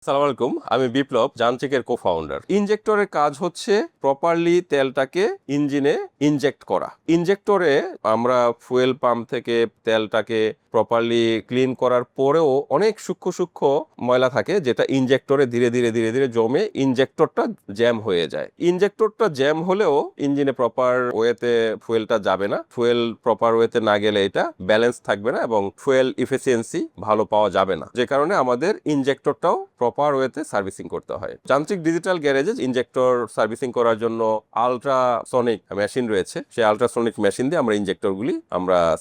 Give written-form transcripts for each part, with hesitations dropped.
সালাম আলাইকুম, আমি বিপ্লব, যান্ত্রিকের কো-ফাউন্ডার। ইনজেক্টরের কাজ হচ্ছে প্রপারলি তেলটাকে ইঞ্জিনে ইনজেক্ট করা। ইনজেক্টরে আমরা ফুয়েল পাম্প থেকে তেলটাকে প্রপারলি ক্লিন করার পরেও অনেক সূক্ষ্ম সূক্ষ্ম ময়লা থাকে, যেটা ইনজেক্টরে ধীরে ধীরে ধীরে ধীরে জমে ইনজেক্টরটা জ্যাম হয়ে যায়। ইনজেক্টরটা জ্যাম হলেও ইঞ্জিনে প্রপার ওয়েতে ফুয়েলটা যাবে না। ফুয়েল প্রপার ওয়েতে না গেলে এটা ব্যালেন্স থাকবে না এবং ফুয়েল ইফিসিয়েন্সি ভালো পাওয়া যাবে না, যে কারণে আমাদের ইনজেক্টরটাও প্রপার ওয়েতে সার্ভিসিং করতে হয়। যান্ত্রিক ডিজিটাল গ্যারেজে ইনজেক্টর সার্ভিসিং করার জন্য আলট্রাসনিক মেশিন রয়েছে। সেই আলট্রাসনিক মেশিন দিয়ে আমরা ইনজেক্টরগুলি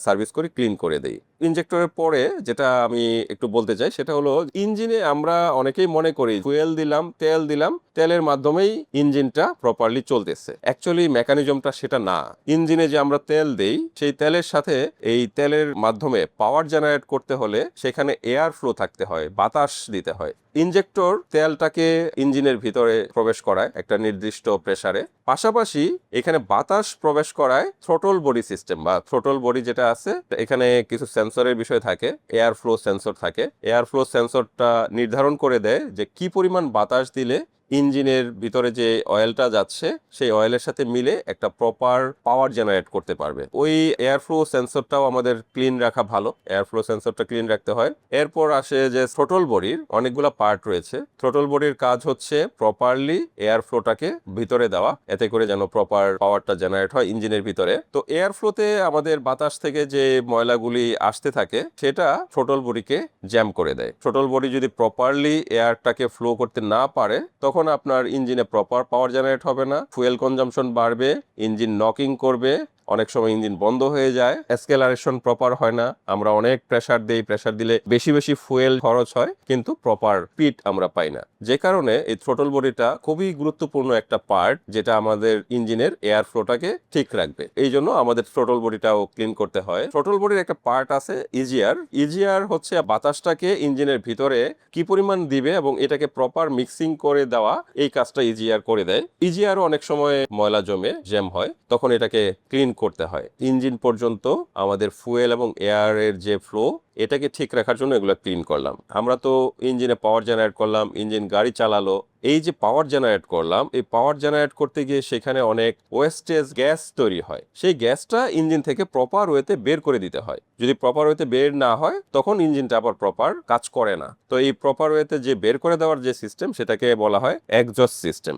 সার্ভিস করে ক্লিন করে দেই। ইনজেক্টরের পরে যেটা আমি একটু বলতে চাই সেটা হলো, ইঞ্জিনে আমরা অনেকেই মনে করি ফুয়েল দিলাম, তেল দিলাম, তেলের মাধ্যমেই ইঞ্জিনটা প্রপারলি চলতেছে। অ্যাকচুয়ালি মেকানিজমটা সেটা না। ইঞ্জিনে যে আমরা তেল দেই, সেই তেলের সাথে এই তেলের মাধ্যমে পাওয়ার জেনারেট করতে হলে সেখানে এয়ার ফ্লো থাকতে হয়, বাতাস দিতে হয়। ইনজেক্টর তেলটাকে ইঞ্জিনের ভিতরে প্রবেশ করায় একটা নির্দিষ্ট প্রেসারে, পাশাপাশি এখানে বাতাস প্রবেশ করায় থ্রোটল বডি সিস্টেম বা থ্রোটল বডি যেটা আছে, এখানে কিছু সেন্সরের বিষয় থাকে, এয়ার ফ্লো সেন্সর থাকে। এয়ার ফ্লো সেন্সরটা নির্ধারণ করে দেয় যে কি পরিমাণ বাতাস দিলে ইঞ্জিনের ভিতরে যে অয়েলটা যাচ্ছে সেই অয়েলের সাথে মিলে একটা প্রপার পাওয়ার জেনারেট করতে পারবে। ওই এয়ার ফ্লো সেন্সরটাও আমাদের ক্লিন রাখা ভালো, এয়ার ফ্লো সেন্সরটা ক্লিন রাখতে হয়। এরপর আসে যে থ্রোটল বডির অনেকগুলো পার্ট রয়েছে। থ্রোটল বডির কাজ হচ্ছে প্রপারলি এয়ার ফ্লোটাকে ভিতরে দেওয়া, এতে করে যেন প্রপার পাওয়ারটা জেনারেট হয় ইঞ্জিনের ভিতরে। তো এয়ার ফ্লোতে আমাদের বাতাস থেকে যে ময়লাগুলি আসতে থাকে সেটা থ্রোটল বডিকে জ্যাম করে দেয়। থ্রোটল বডি যদি প্রপারলি এয়ারটাকে ফ্লো করতে না পারে, তখন আপনার ইঞ্জিনে প্রপার পাওয়ার জেনারেট হবে না, ফুয়েল কনজাম্পশন বাড়বে, ইঞ্জিন নকিং করবে, অনেক সময় ইঞ্জিন বন্ধ হয়ে যায়, অ্যাক্সেলারেশন প্রপার হয় না। আমরা অনেক প্রেসার দেই, প্রেসার দিলে বেশি বেশি ফুয়েল খরচ হয়, কিন্তু প্রপার স্পিড আমরা পাই না। যে কারণে এই থ্রোটল বডিটা খুবই গুরুত্বপূর্ণ একটা পার্ট, যেটা আমাদের ইঞ্জিনের এয়ার ফ্লোটাকে ঠিক রাখবে। এই জন্য আমাদের থ্রোটল বডিটাও ক্লিন করতে হয়। থ্রোটল বডির একটা পার্ট আছে ইজিআর। ইজিআর হচ্ছে বাতাসটাকে ইঞ্জিনের ভিতরে কি পরিমাণ দিবে এবং এটাকে প্রপার মিক্সিং করে দেওয়া, এই কাজটা ইজিআর করে দেয়। ইজিআরও অনেক সময় ময়লা জমে জ্যাম হয়, তখন এটাকে ক্লিন করতে হয়। ইঞ্জিন পর্যন্ত আমাদের ফুয়েল এবং এয়ারের যে ফ্লো, এটাকে ঠিক রাখার জন্য এগুলো ক্লিন করলাম। আমরা তো ইঞ্জিনে পাওয়ার জেনারেট করলাম, ইঞ্জিন গাড়ি চালালো। এই যে পাওয়ার জেনারেট করলাম, এই পাওয়ার জেনারেট করতে গিয়ে সেখানে অনেক ওয়েস্টেজ গ্যাস তৈরি হয়। সেই গ্যাসটা ইঞ্জিন থেকে প্রপার ওয়েতে বের করে দিতে হয়। যদি প্রপার ওয়েতে বের না হয়, তখন ইঞ্জিনটা আবার প্রপার কাজ করে না। তো এই প্রপার ওয়েতে যে বের করে দেওয়ার যে সিস্টেম, সেটাকে বলা হয় এক্সজস্ট সিস্টেম।